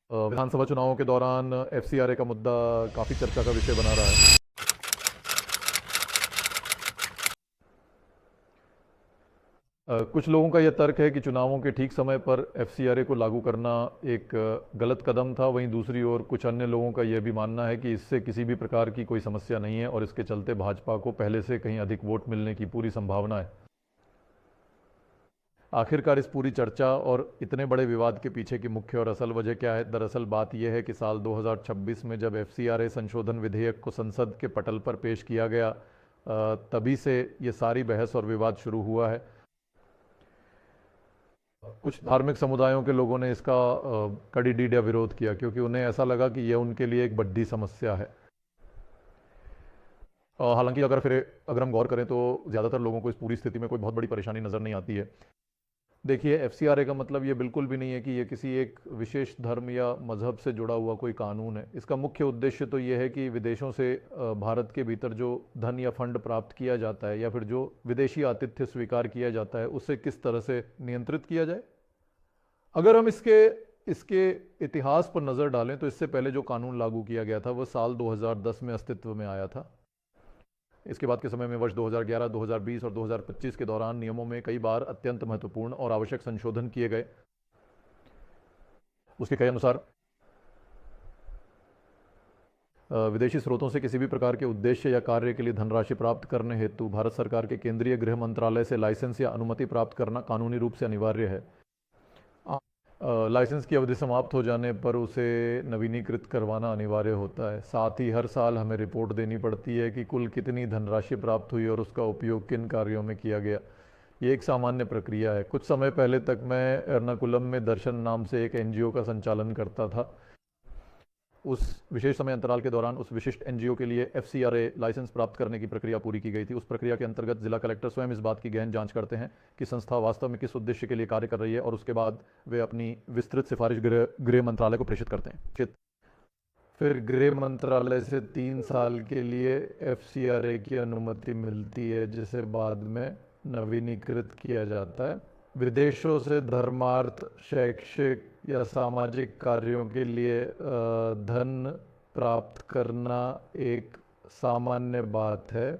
विधानसभा चुनावों के दौरान एफसीआरए का मुद्दा काफ़ी चर्चा का विषय बना रहा है। कुछ लोगों का यह तर्क है कि चुनावों के ठीक समय पर एफसीआरए को लागू करना एक गलत कदम था। वहीं दूसरी ओर कुछ अन्य लोगों का यह भी मानना है कि इससे किसी भी प्रकार की कोई समस्या नहीं है और इसके चलते भाजपा को पहले से कहीं अधिक वोट मिलने की पूरी संभावना है। आखिरकार इस पूरी चर्चा और इतने बड़े विवाद के पीछे की मुख्य और असल वजह क्या है? दरअसल बात यह है कि साल 2026 में जब एफसीआरए संशोधन विधेयक को संसद के पटल पर पेश किया गया, तभी से ये सारी बहस और विवाद शुरू हुआ है। कुछ धार्मिक समुदायों के लोगों ने इसका कड़ी डीडा विरोध किया, क्योंकि उन्हें ऐसा लगा कि यह उनके लिए एक बड़ी समस्या है। हालांकि अगर हम गौर करें तो ज़्यादातर लोगों को इस पूरी स्थिति में कोई बहुत बड़ी परेशानी नज़र नहीं आती है। देखिए, एफसीआरए का मतलब ये बिल्कुल भी नहीं है कि ये किसी एक विशेष धर्म या मजहब से जुड़ा हुआ कोई कानून है। इसका मुख्य उद्देश्य तो ये है कि विदेशों से भारत के भीतर जो धन या फंड प्राप्त किया जाता है या फिर जो विदेशी आतिथ्य स्वीकार किया जाता है, उसे किस तरह से नियंत्रित किया जाए। अगर हम इसके इसके इतिहास पर नज़र डालें तो इससे पहले जो कानून लागू किया गया था वह साल 2010 में अस्तित्व में आया था। इसके बाद के समय में वर्ष 2011, 2020 और 2025 के दौरान नियमों में कई बार अत्यंत महत्वपूर्ण और आवश्यक संशोधन किए गए। उसके कई अनुसार विदेशी स्रोतों से किसी भी प्रकार के उद्देश्य या कार्य के लिए धनराशि प्राप्त करने हेतु भारत सरकार के केंद्रीय गृह मंत्रालय से लाइसेंस या अनुमति प्राप्त करना कानूनी रूप से अनिवार्य है। लाइसेंस की अवधि समाप्त हो जाने पर उसे नवीनीकृत करवाना अनिवार्य होता है। साथ ही हर साल हमें रिपोर्ट देनी पड़ती है कि कुल कितनी धनराशि प्राप्त हुई और उसका उपयोग किन कार्यों में किया गया। ये एक सामान्य प्रक्रिया है। कुछ समय पहले तक मैं एर्नाकुलम में दर्शन नाम से एक एनजीओ का संचालन करता था। उस विशेष समय अंतराल के दौरान उस विशिष्ट एनजीओ के लिए एफसीआरए लाइसेंस प्राप्त करने की प्रक्रिया पूरी की गई थी। उस प्रक्रिया के अंतर्गत जिला कलेक्टर स्वयं इस बात की गहन जांच करते हैं कि संस्था वास्तव में किस उद्देश्य के लिए कार्य कर रही है, और उसके बाद वे अपनी विस्तृत सिफारिश गृह मंत्रालय को प्रेषित करते हैं। फिर गृह मंत्रालय से 3 साल के लिए एफसीआरए की अनुमति मिलती है, जिसे बाद में नवीनीकृत किया जाता है। विदेशों से धर्मार्थ, शैक्षिक या सामाजिक कार्यों के लिए धन प्राप्त करना एक सामान्य बात है।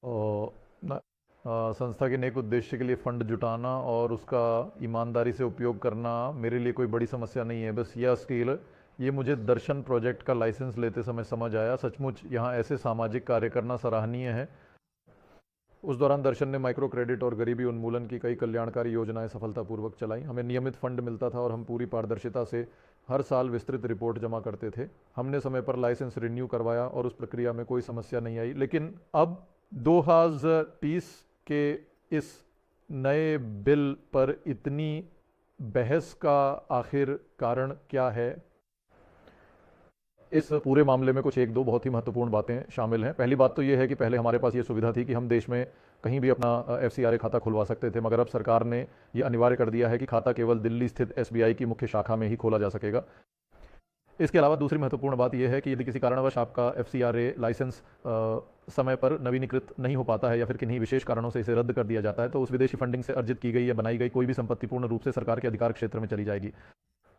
और संस्था के नेक उद्देश्य के लिए फंड जुटाना और उसका ईमानदारी से उपयोग करना मेरे लिए कोई बड़ी समस्या नहीं है। बस यह स्किल, ये मुझे दर्शन प्रोजेक्ट का लाइसेंस लेते समय समझ आया। सचमुच यहाँ ऐसे सामाजिक कार्य करना सराहनीय है। उस दौरान दर्शन ने माइक्रो क्रेडिट और गरीबी उन्मूलन की कई कल्याणकारी योजनाएं सफलतापूर्वक चलाई। हमें नियमित फंड मिलता था और हम पूरी पारदर्शिता से हर साल विस्तृत रिपोर्ट जमा करते थे। हमने समय पर लाइसेंस रिन्यू करवाया और उस प्रक्रिया में कोई समस्या नहीं आई। लेकिन अब 2030 के इस नए बिल पर इतनी बहस का आखिर कारण क्या है? इस पूरे मामले में कुछ एक दो बहुत ही महत्वपूर्ण बातें शामिल हैं। पहली बात तो ये है कि पहले हमारे पास ये सुविधा थी कि हम देश में कहीं भी अपना एफसीआरए खाता खुलवा सकते थे, मगर अब सरकार ने ये अनिवार्य कर दिया है कि खाता केवल दिल्ली स्थित एसबीआई की मुख्य शाखा में ही खोला जा सकेगा। इसके अलावा दूसरी महत्वपूर्ण बात यह है कि यदि किसी कारणवश आपका एफसीआरए लाइसेंस समय पर नवीनीकृत नहीं हो पाता है या फिर किन्हीं विशेष कारणों से इसे रद्द कर दिया जाता है, तो उस विदेशी फंडिंग से अर्जित की गई या बनाई गई कोई भी संपत्ति पूर्ण रूप से सरकार के अधिकार क्षेत्र में चली जाएगी।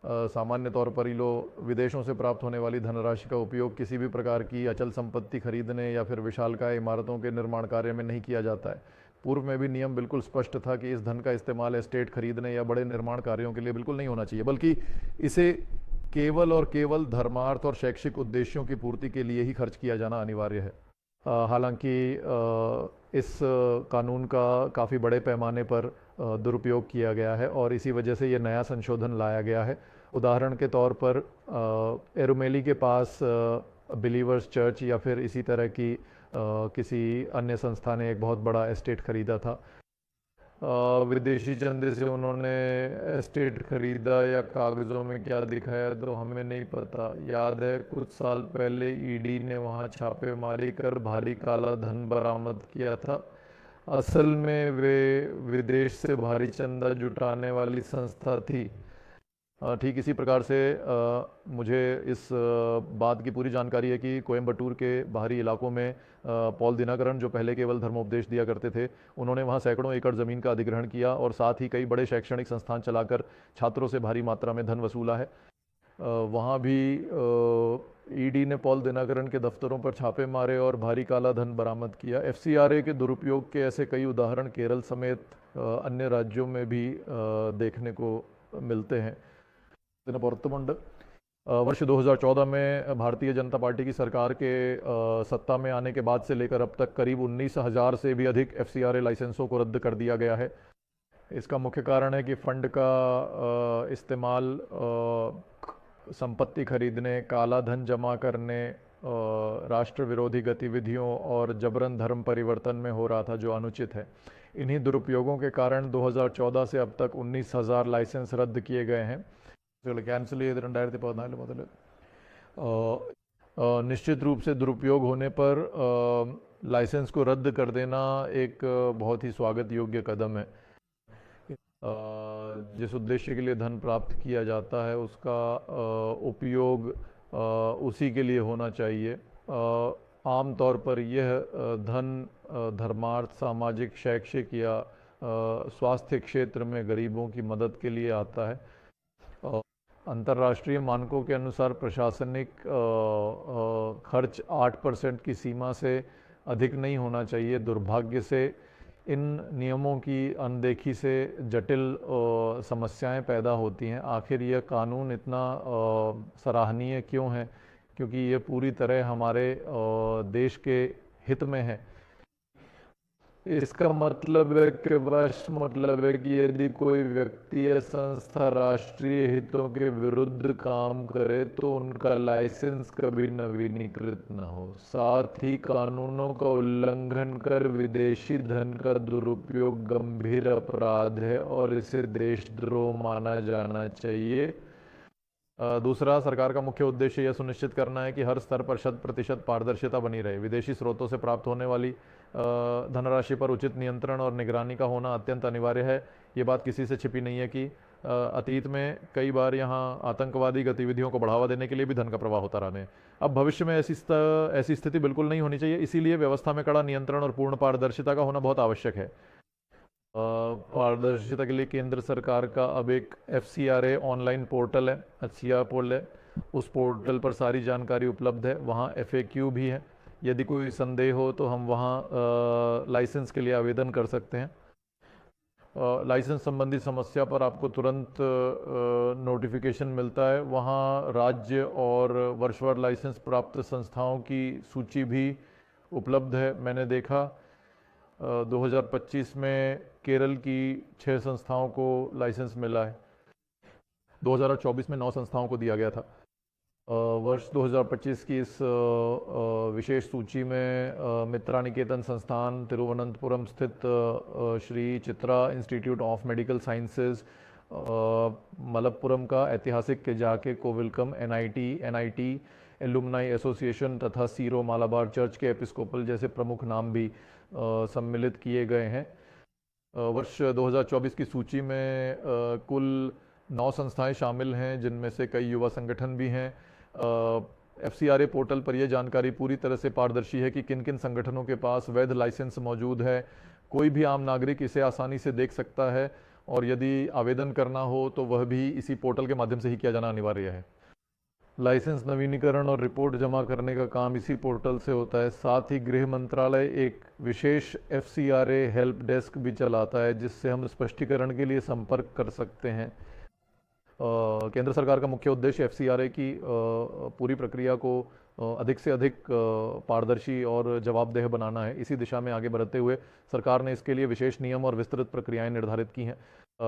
सामान्य तौर पर ये लोग विदेशों से प्राप्त होने वाली धनराशि का उपयोग किसी भी प्रकार की अचल संपत्ति खरीदने या फिर विशालकाय इमारतों के निर्माण कार्य में नहीं किया जाता है। पूर्व में भी नियम बिल्कुल स्पष्ट था कि इस धन का इस्तेमाल एस्टेट खरीदने या बड़े निर्माण कार्यों के लिए बिल्कुल नहीं होना चाहिए, बल्कि इसे केवल और केवल धर्मार्थ और शैक्षिक उद्देश्यों की पूर्ति के लिए ही खर्च किया जाना अनिवार्य है। हालांकि इस कानून का काफ़ी बड़े पैमाने पर दुरुपयोग किया गया है और इसी वजह से ये नया संशोधन लाया गया है। उदाहरण के तौर पर एरोमेली के पास बिलीवर्स चर्च या फिर इसी तरह की किसी अन्य संस्था ने एक बहुत बड़ा एस्टेट खरीदा था। विदेशी चंदे से उन्होंने एस्टेट खरीदा या कागज़ों में क्या दिखाया तो हमें नहीं पता। याद है कुछ साल पहले ईडी ने वहां छापेमारी कर भारी काला धन बरामद किया था। असल में वे विदेश से भारी चंदा जुटाने वाली संस्था थी। ठीक इसी प्रकार से मुझे इस बात की पूरी जानकारी है कि कोयम्बटूर के बाहरी इलाकों में पॉल दिनाकरन, जो पहले केवल धर्मोपदेश दिया करते थे, उन्होंने वहां सैकड़ों एकड़ ज़मीन का अधिग्रहण किया और साथ ही कई बड़े शैक्षणिक संस्थान चलाकर छात्रों से भारी मात्रा में धन वसूला है। वहाँ भी ईडी ने पॉल दिनकरन के दफ्तरों पर छापे मारे और भारी काला धन बरामद किया। एफसीआरए के दुरुपयोग के ऐसे कई उदाहरण केरल समेत अन्य राज्यों में भी देखने को मिलते हैं। वर्ष 2014 में भारतीय जनता पार्टी की सरकार के सत्ता में आने के बाद से लेकर अब तक करीब 19,000 से भी अधिक एफसीआरए लाइसेंसों को रद्द कर दिया गया है। इसका मुख्य कारण है कि फंड का इस्तेमाल संपत्ति खरीदने, काला धन जमा करने, राष्ट्र विरोधी गतिविधियों और जबरन धर्म परिवर्तन में हो रहा था, जो अनुचित है। इन्हीं दुरुपयोगों के कारण 2014 से अब तक 19,000 लाइसेंस रद्द किए गए हैं। कैंसिल ചെയ്ത് 2014 മുതൽ निश्चित रूप से दुरुपयोग होने पर लाइसेंस को रद्द कर देना एक बहुत ही स्वागत योग्य कदम है। जिस उद्देश्य के लिए धन प्राप्त किया जाता है उसका उपयोग उसी के लिए होना चाहिए। आमतौर पर यह धन धर्मार्थ, सामाजिक, शैक्षिक या स्वास्थ्य क्षेत्र में गरीबों की मदद के लिए आता है। अंतर्राष्ट्रीय मानकों के अनुसार प्रशासनिक खर्च 8% की सीमा से अधिक नहीं होना चाहिए। दुर्भाग्य से इन नियमों की अनदेखी से जटिल समस्याएं पैदा होती हैं। आखिर यह कानून इतना सराहनीय क्यों है? क्योंकि ये पूरी तरह हमारे देश के हित में है। इसका मतलब है कि मतलब है कि यदि कोई व्यक्ति या संस्था राष्ट्रीय हितों के विरुद्ध काम करे तो उनका लाइसेंस कभी नवीनीकृत न हो। साथ ही कानूनों का उल्लंघन कर विदेशी धन का दुरुपयोग गंभीर अपराध है और इसे देशद्रोह माना जाना चाहिए। दूसरा, सरकार का मुख्य उद्देश्य यह सुनिश्चित करना है कि हर स्तर पर 100% पारदर्शिता बनी रहे। विदेशी स्रोतों से प्राप्त होने वाली धनराशि पर उचित नियंत्रण और निगरानी का होना अत्यंत अनिवार्य है। ये बात किसी से छिपी नहीं है कि अतीत में कई बार यहाँ आतंकवादी गतिविधियों को बढ़ावा देने के लिए भी धन का प्रवाह होता रहा है। अब भविष्य में ऐसी स्थिति बिल्कुल नहीं होनी चाहिए। इसीलिए व्यवस्था में कड़ा नियंत्रण और पूर्ण पारदर्शिता का होना बहुत आवश्यक है। पारदर्शिता के लिए केंद्र सरकार का अब एक एफसीआरए ऑनलाइन पोर्टल है, अच्छा पोर्टल है। उस पोर्टल पर सारी जानकारी उपलब्ध है। वहाँ एफएक्यू भी है। यदि कोई संदेह हो तो हम वहाँ लाइसेंस के लिए आवेदन कर सकते हैं। लाइसेंस संबंधी समस्या पर आपको तुरंत नोटिफिकेशन मिलता है। वहाँ राज्य और वर्षवार लाइसेंस प्राप्त संस्थाओं की सूची भी उपलब्ध है। मैंने देखा 2025 में केरल की 6 संस्थाओं को लाइसेंस मिला है। 2024 में 9 संस्थाओं को दिया गया था। वर्ष 2025 की इस विशेष सूची में मित्रा निकेतन संस्थान, तिरुवनंतपुरम स्थित Shri Chitra institute of medical sciences, Malappuram का ऐतिहासिक केजाके कोविलकम एनआईटी एलुमनाई एसोसिएशन तथा सीरो मालाबार चर्च के एपिस्कोपल जैसे प्रमुख नाम भी सम्मिलित किए गए हैं। वर्ष 2024 की सूची में कुल 9 संस्थाएं शामिल हैं, जिनमें से कई युवा संगठन भी हैं। एफसीआरए पोर्टल पर यह जानकारी पूरी तरह से पारदर्शी है कि किन किन संगठनों के पास वैध लाइसेंस मौजूद है। कोई भी आम नागरिक इसे आसानी से देख सकता है और यदि आवेदन करना हो तो वह भी इसी पोर्टल के माध्यम से ही किया जाना अनिवार्य है। लाइसेंस नवीनीकरण और रिपोर्ट जमा करने का काम इसी पोर्टल से होता है। साथ ही गृह मंत्रालय एक विशेष एफसीआरए हेल्प डेस्क भी चलाता है, जिससे हम स्पष्टीकरण के लिए संपर्क कर सकते हैं। केंद्र सरकार का मुख्य उद्देश्य एफसीआरए की पूरी प्रक्रिया को अधिक से अधिक पारदर्शी और जवाबदेह बनाना है। इसी दिशा में आगे बढ़ते हुए सरकार ने इसके लिए विशेष नियम और विस्तृत प्रक्रियाएं निर्धारित की हैं।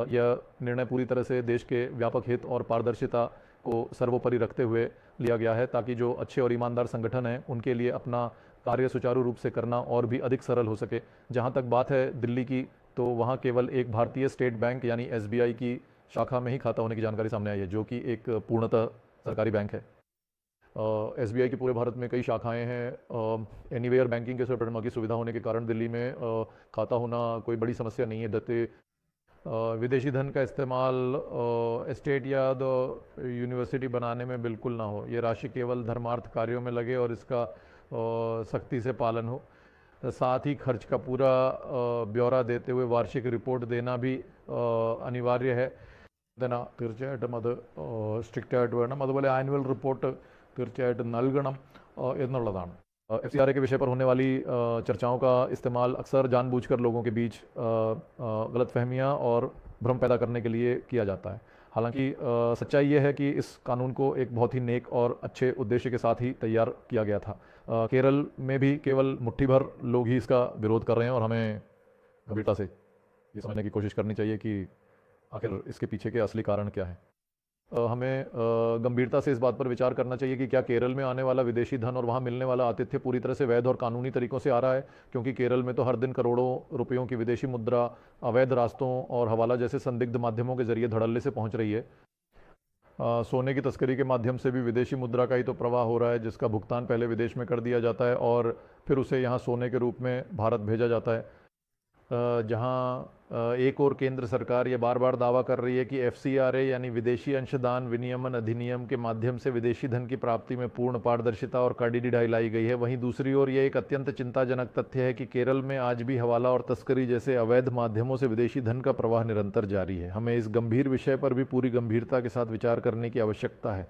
यह निर्णय पूरी तरह से देश के व्यापक हित और पारदर्शिता को सर्वोपरि रखते हुए लिया गया है, ताकि जो अच्छे और ईमानदार संगठन हैं उनके लिए अपना कार्य सुचारू रूप से करना और भी अधिक सरल हो सके। जहाँ तक बात है दिल्ली की, तो वहाँ केवल एक भारतीय स्टेट बैंक यानी एसबीआई की शाखा में ही खाता होने की जानकारी सामने आई है, जो कि एक पूर्णतः सरकारी बैंक है। एसबीआई की पूरे भारत में कई शाखाएं हैं। एनीवेयर बैंकिंग के सेवा की सुविधा होने के कारण दिल्ली में खाता होना कोई बड़ी समस्या नहीं है। दत्ते विदेशी धन का इस्तेमाल एस्टेट या यूनिवर्सिटी बनाने में बिल्कुल ना हो। ये राशि केवल धर्मार्थ कार्यों में लगे और इसका सख्ती से पालन हो। साथ ही खर्च का पूरा ब्यौरा देते हुए वार्षिक रिपोर्ट देना भी अनिवार्य है। ഇതിന് തീർച്ചയായിട്ടും അത് സ്ട്രിക്റ്റായിട്ട് വേണം. അതുപോലെ ആനുവൽ റിപ്പോർട്ട് തീർച്ചയായിട്ടും നൽകണം എന്നുള്ളതാണ്. FCRA के विषय पर होने वाली चर्चाओं का इस्तेमाल अक्सर जानबूझकर लोगों के बीच गलतफहमियां और भ्रम पैदा करने के लिए किया जाता है। हालांकि सच्चाई यह है कि इस कानून को एक बहुत ही नेक और अच्छे उद्देश्य के साथ ही तैयार किया गया था। केरल में भी केवल मुट्ठी भर लोग ही इसका विरोध कर रहे हैं और हमें गंभीरता से ये समझने की कोशिश करनी चाहिए कि आखिर इसके पीछे के असली कारण क्या है। हमें गंभीरता से इस बात पर विचार करना चाहिए कि क्या केरल में आने वाला विदेशी धन और वहाँ मिलने वाला आतिथ्य पूरी तरह से वैध और कानूनी तरीकों से आ रहा है, क्योंकि केरल में तो हर दिन करोड़ों रुपयों की विदेशी मुद्रा अवैध रास्तों और हवाला जैसे संदिग्ध माध्यमों के जरिए धड़ल्ले से पहुंच रही है। सोने की तस्करी के माध्यम से भी विदेशी मुद्रा का ही तो प्रवाह हो रहा है, जिसका भुगतान पहले विदेश में कर दिया जाता है और फिर उसे यहाँ सोने के रूप में भारत भेजा जाता है। जहां एक और केंद्र सरकार ये बार बार दावा कर रही है कि FCRA यानी विदेशी अंशदान विनियमन अधिनियम के माध्यम से विदेशी धन की प्राप्ति में पूर्ण पारदर्शिता और कड़ी ढाई लाई गई है, वहीं दूसरी ओर ये एक अत्यंत चिंताजनक तथ्य है कि केरल में आज भी हवाला और तस्करी जैसे अवैध माध्यमों से विदेशी धन का प्रवाह निरंतर जारी है। हमें इस गंभीर विषय पर भी पूरी गंभीरता के साथ विचार करने की आवश्यकता है।